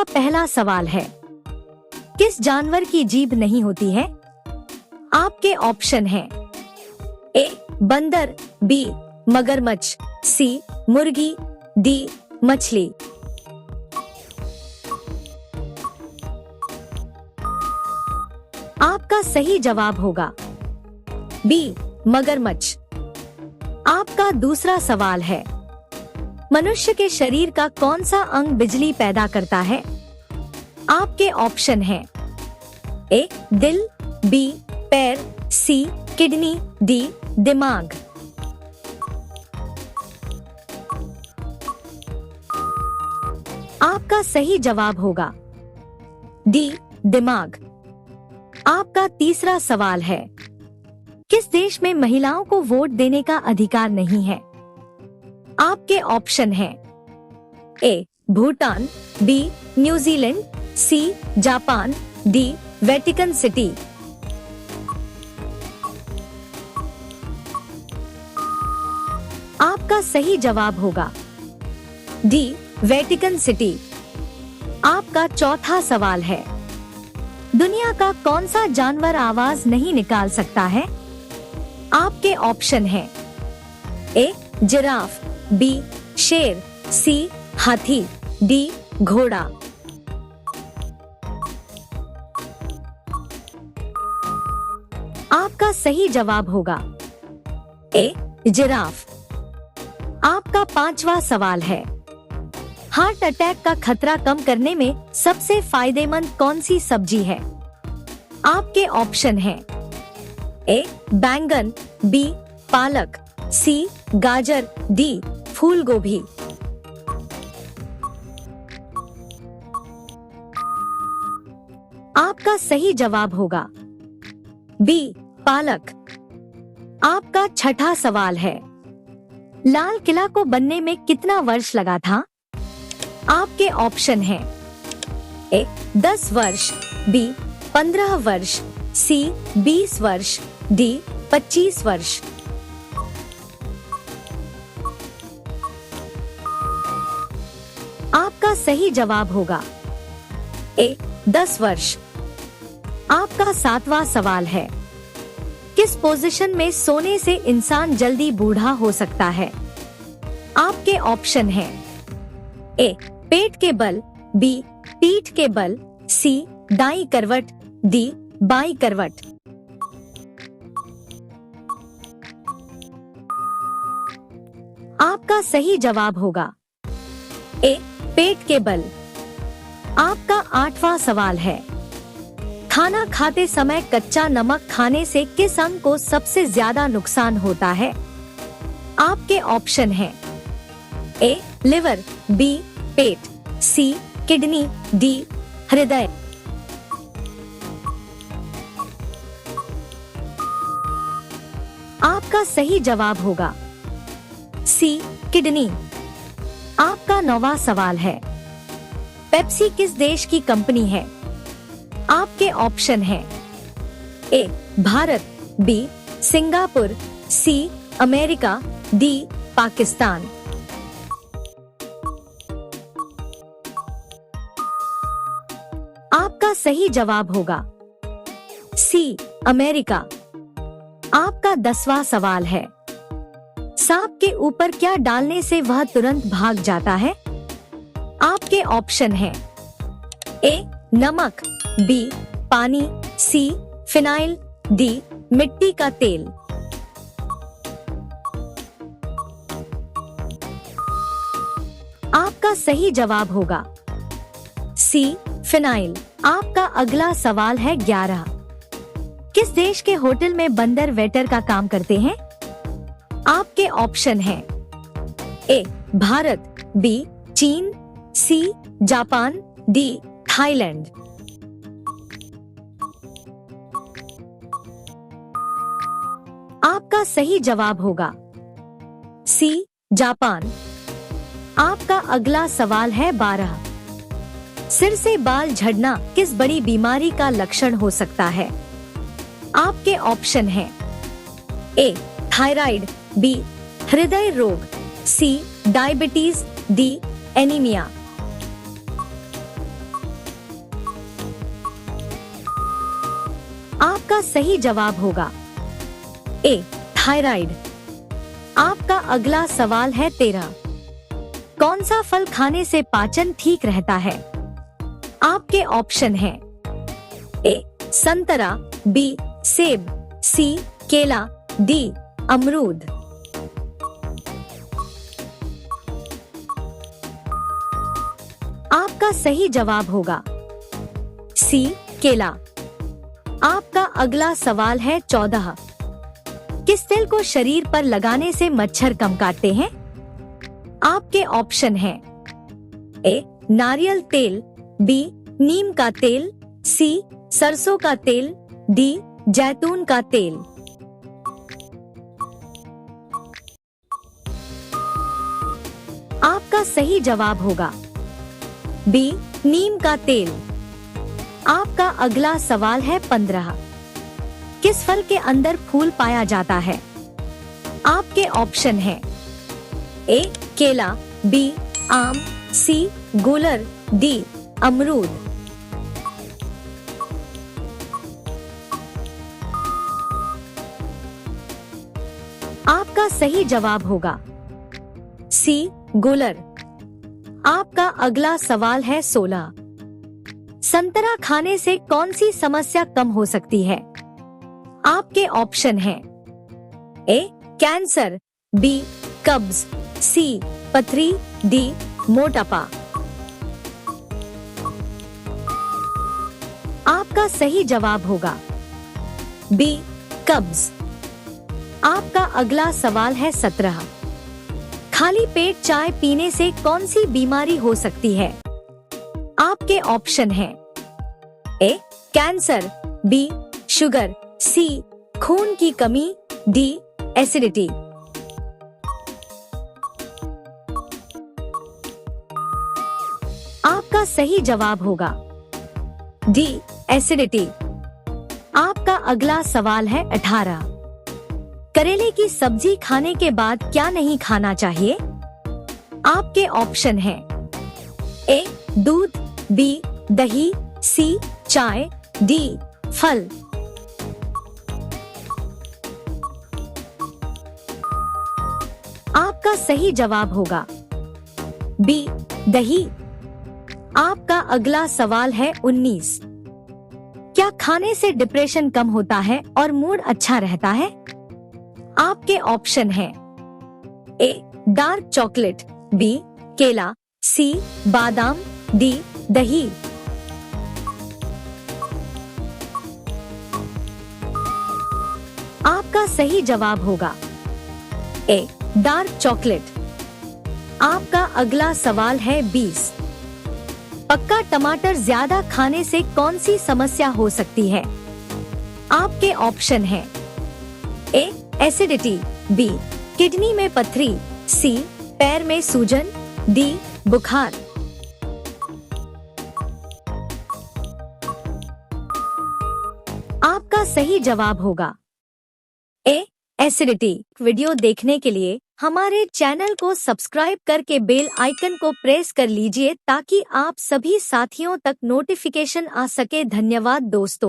पहला सवाल है, किस जानवर की जीभ नहीं होती है? आपके ऑप्शन हैं ए बंदर, बी मगरमच्छ, सी मुर्गी, डी मछली। आपका सही जवाब होगा बी मगरमच्छ। आपका दूसरा सवाल है, मनुष्य के शरीर का कौन सा अंग बिजली पैदा करता है? आपके ऑप्शन हैं ए दिल, बी पैर, सी किडनी, डी दिमाग। आपका सही जवाब होगा डी दिमाग। आपका तीसरा सवाल है, किस देश में महिलाओं को वोट देने का अधिकार नहीं है? आपके ऑप्शन हैं A Bhutan, B New Zealand, C Japan, D Vatican City. आपका सही जवाब होगा डी वेटिकन सिटी। आपका चौथा सवाल है, दुनिया का कौन सा जानवर आवाज नहीं निकाल सकता है? आपके ऑप्शन हैं ए जिराफ, बी शेर, सी हाथी, डी घोड़ा। आपका सही जवाब होगा ए जिराफ। आपका पांचवा सवाल है, हार्ट अटैक का खतरा कम करने में सबसे फायदेमंद कौन सी सब्जी है? आपके ऑप्शन हैं ए बैंगन, बी पालक, सी गाजर, डी फूल गोभी। आपका सही जवाब होगा बी पालक। आपका छठा सवाल है, लाल किला को बनने में कितना वर्ष लगा था? आपके ऑप्शन हैं ए 10 वर्ष, बी 15 वर्ष, सी 20 वर्ष, डी 25 वर्ष। आपका सही जवाब होगा ए 10 वर्ष। आपका सातवां सवाल है, किस पोजीशन में सोने से इंसान जल्दी बूढ़ा हो सकता है? आपके ऑप्शन हैं ए पेट के बल, बी पीठ के बल, सी दाईं करवट, डी बाईं करवट। आपका सही जवाब होगा ए पेट के बल। आपका आठवां सवाल है, खाना खाते समय कच्चा नमक खाने से किस अंग को सबसे ज्यादा नुकसान होता है? आपके ऑप्शन हैं ए लिवर, बी पेट, सी किडनी, डी हृदय। आपका सही जवाब होगा सी किडनी। आपका नौवां सवाल है, पेप्सी किस देश की कंपनी है? आपके ऑप्शन हैं A Bharat, B Singapore, C America, D Pakistan. आपका सही जवाब होगा सी अमेरिका। आपका 10वां सवाल है, सांप के ऊपर क्या डालने से वह तुरंत भाग जाता है? आपके ऑप्शन हैं ए नमक, बी पानी, सी फिनाइल, डी मिट्टी का तेल। आपका सही जवाब होगा सी फिनाइल। आपका अगला सवाल है 11, किस देश के होटल में बंदर वेटर का काम करते हैं? आपके ऑप्शन हैं ए भारत, बी चीन, सी जापान, डी थाईलैंड। आपका सही जवाब होगा सी जापान। आपका अगला सवाल है 12, सिर से बाल झड़ना किस बड़ी बीमारी का लक्षण हो सकता है? आपके ऑप्शन हैं ए थायराइड, बी हृदय रोग, सी डायबिटीज, डी एनीमिया। आपका सही जवाब होगा ए थायराइड। आपका अगला सवाल है 13। कौन सा फल खाने से पाचन ठीक रहता है? आपके ऑप्शन हैं ए संतरा, बी सेब, सी केला, डी अमरूद। आपका सही जवाब होगा सी केला। आपका अगला सवाल है 14। किस तेल को शरीर पर लगाने से मच्छर कम काटते हैं? आपके ऑप्शन हैं ए नारियल तेल, बी नीम का तेल, सी सरसों का तेल, डी जैतून का तेल। आपका सही जवाब होगा बी नीम का तेल। आपका अगला सवाल है 15। किस फल के अंदर फूल पाया जाता है? आपके ऑप्शन हैं ए केला, बी आम, सी गूलर, डी अमरूद। आपका सही जवाब होगा सी गूलर। आपका अगला सवाल है 16। संतरा खाने से कौन सी समस्या कम हो सकती है? आपके ऑप्शन हैं ए कैंसर, बी कब्ज, सी पथरी, डी मोटापा। आपका सही जवाब होगा बी कब्ज। आपका अगला सवाल है 17। खाली पेट चाय पीने से कौन सी बीमारी हो सकती है? आपके ऑप्शन हैं ए कैंसर, बी शुगर, सी खून की कमी, डी एसिडिटी। आपका सही जवाब होगा डी एसिडिटी। आपका अगला सवाल है 18। करेले की सब्जी खाने के बाद क्या नहीं खाना चाहिए? आपके ऑप्शन हैं ए दूध, बी दही, सी चाय, डी फल। आपका सही जवाब होगा बी दही। आपका अगला सवाल है 19। क्या खाने से डिप्रेशन कम होता है और मूड अच्छा रहता है? आपके ऑप्शन हैं ए डार्क चॉकलेट, बी केला, सी बादाम, डी दही। आपका सही जवाब होगा ए डार्क चॉकलेट। आपका अगला सवाल है 20। पक्का टमाटर ज्यादा खाने से कौन सी समस्या हो सकती है? आपके ऑप्शन हैं ए एसिडिटी, बी किडनी में पथरी, सी पैर में सूजन, डी बुखार। आपका सही जवाब होगा ए एसिडिटी। वीडियो देखने के लिए हमारे चैनल को सब्सक्राइब करके बेल आइकन को प्रेस कर लीजिए ताकि आप सभी साथियों तक नोटिफिकेशन आ सके। धन्यवाद दोस्तों।